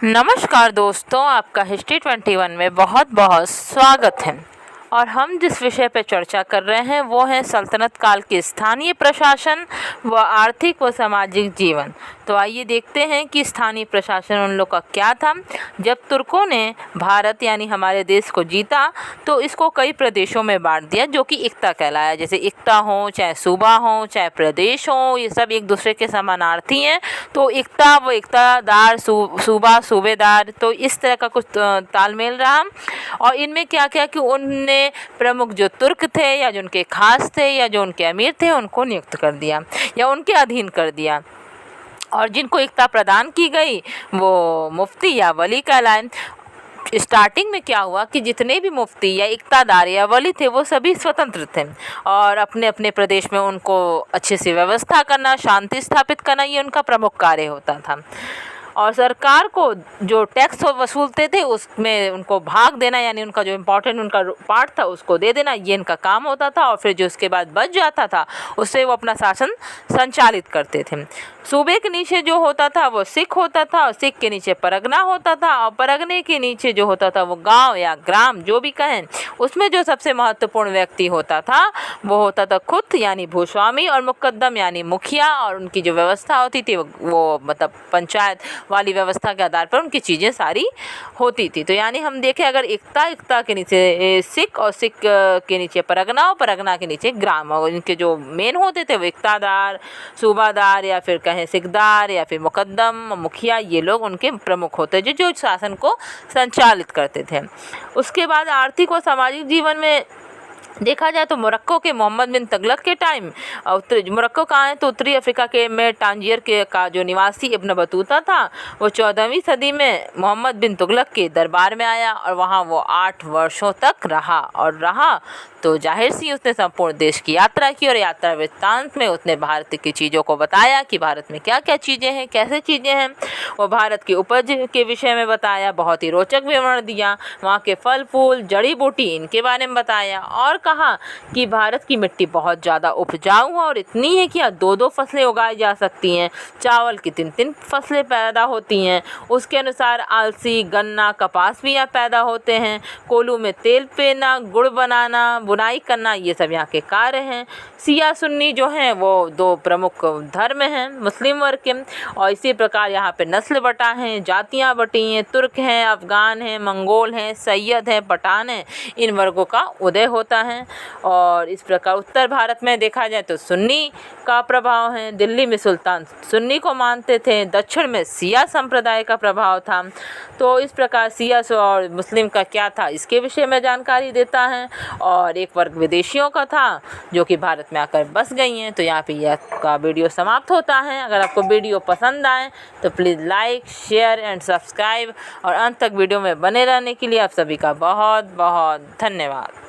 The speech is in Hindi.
नमस्कार दोस्तों, आपका हिस्ट्री 21 में बहुत बहुत स्वागत है। और हम जिस विषय पर चर्चा कर रहे हैं वो है सल्तनत काल के स्थानीय प्रशासन व आर्थिक व सामाजिक जीवन। तो आइए देखते हैं कि स्थानीय प्रशासन उन लोग का क्या था। जब तुर्कों ने भारत यानी हमारे देश को जीता तो इसको कई प्रदेशों में बांट दिया, जो कि इक्ता कहलाया। जैसे इक्ता हो, चाहे सूबा हो, चाहे प्रदेश हो, ये सब एक दूसरे के समानार्थी हैं। तो इक्ता व इक्तादार, सूबा, सूबेदार, तो इस तरह का कुछ तालमेल रहा। और इनमें क्या क्या कि उनने प्रमुख जो तुर्क थे या जो उनके खास थे या जो उनके अमीर थे उनको नियुक्त कर दिया या उनके अधीन कर दिया। और जिनको इक्ता प्रदान की गई वो मुफ्ती या वली कहलाए। स्टार्टिंग में क्या हुआ कि जितने भी मुफ्ती या इक्तादार या वली थे वो सभी स्वतंत्र थे और अपने अपने प्रदेश में उनको अच्छे से व्यवस्था करना, शांति स्थापित करना, ये उनका प्रमुख कार्य होता था। और सरकार को जो टैक्स वसूलते थे उसमें उनको भाग देना, यानी उनका जो इम्पोर्टेंट उनका पार्ट था उसको दे देना, ये इनका काम होता था। और फिर जो उसके बाद बच जाता था उससे वो अपना शासन संचालित करते थे। सूबे के नीचे जो होता था वो सिख होता था और सिख के नीचे परगना होता था और परगने के नीचे जो होता था वो गांव या ग्राम जो भी कहें। उसमें जो सबसे महत्वपूर्ण व्यक्ति होता था वो होता था खुद यानी भूस्वामी और मुकद्दम यानी मुखिया। और उनकी जो व्यवस्था होती थी वो मतलब पंचायत वाली व्यवस्था के आधार पर उनकी चीज़ें सारी होती थी। तो यानी हम देखें अगर इक्ता के नीचे सिख और सिख के नीचे परगना और परगना के नीचे ग्राम, और इनके जो मेन होते थे वो इक्तादार, सूबादार या फिर कहें सिकदार या फिर मुकद्दम, मुखिया, ये लोग उनके प्रमुख होते जो जो शासन को संचालित करते थे। उसके बाद आर्थिक और सामाजिक जीवन में देखा जाए तो मोरक्को के मोहम्मद बिन तुगलक के टाइम, मोरक्को कहाँ है तो उत्तरी अफ्रीका के में टांजियर के का जो निवासी इब्न बतूता था वो 14वीं सदी में मोहम्मद बिन तुगलक के दरबार में आया और वहाँ वो 8 वर्षों तक रहा। तो जाहिर सी उसने संपूर्ण देश की यात्रा की और यात्रा वृत्तांत में उसने भारत की चीज़ों को बताया कि भारत में क्या क्या चीज़ें हैं, कैसे चीज़ें हैं। वो भारत की उपज के विषय में बताया, बहुत ही रोचक विवरण दिया, वहाँ के फल फूल, जड़ी बूटी, इनके बारे में बताया। और कहा कि भारत की मिट्टी बहुत ज़्यादा उपजाऊ है और इतनी है कि यहाँ 2-2 फसलें उगाई जा सकती हैं, चावल की 3-3 फसलें पैदा होती हैं। उसके अनुसार अलसी, गन्ना, कपास भी यहाँ पैदा होते हैं। कोल्हू में तेल पेना, गुड़ बनाना, बुनाई करना, ये सब यहाँ के कार्य हैं। सिया सुन्नी जो हैं वो 2 प्रमुख धर्म हैं मुस्लिम वर्ग के। और इसी प्रकार यहाँ पे नस्ल बटा हैं, जातियाँ बटी हैं, तुर्क हैं, अफ़गान हैं, मंगोल हैं, सैयद हैं, पठान हैं, इन वर्गों का उदय होता है। और इस प्रकार उत्तर भारत में देखा जाए तो सुन्नी का प्रभाव है। दिल्ली में सुल्तान सुन्नी को मानते थे, दक्षिण में सिया संप्रदाय का प्रभाव था। तो इस प्रकार सिया और मुस्लिम का क्या था इसके विषय में जानकारी देता है। और एक वर्ग विदेशियों का था जो कि भारत में आकर बस गई हैं। तो यहाँ पे यह का वीडियो समाप्त होता है। अगर आपको वीडियो पसंद आए तो please like, share and subscribe और अंत तक वीडियो में बने रहने के लिए आप सभी का बहुत बहुत धन्यवाद।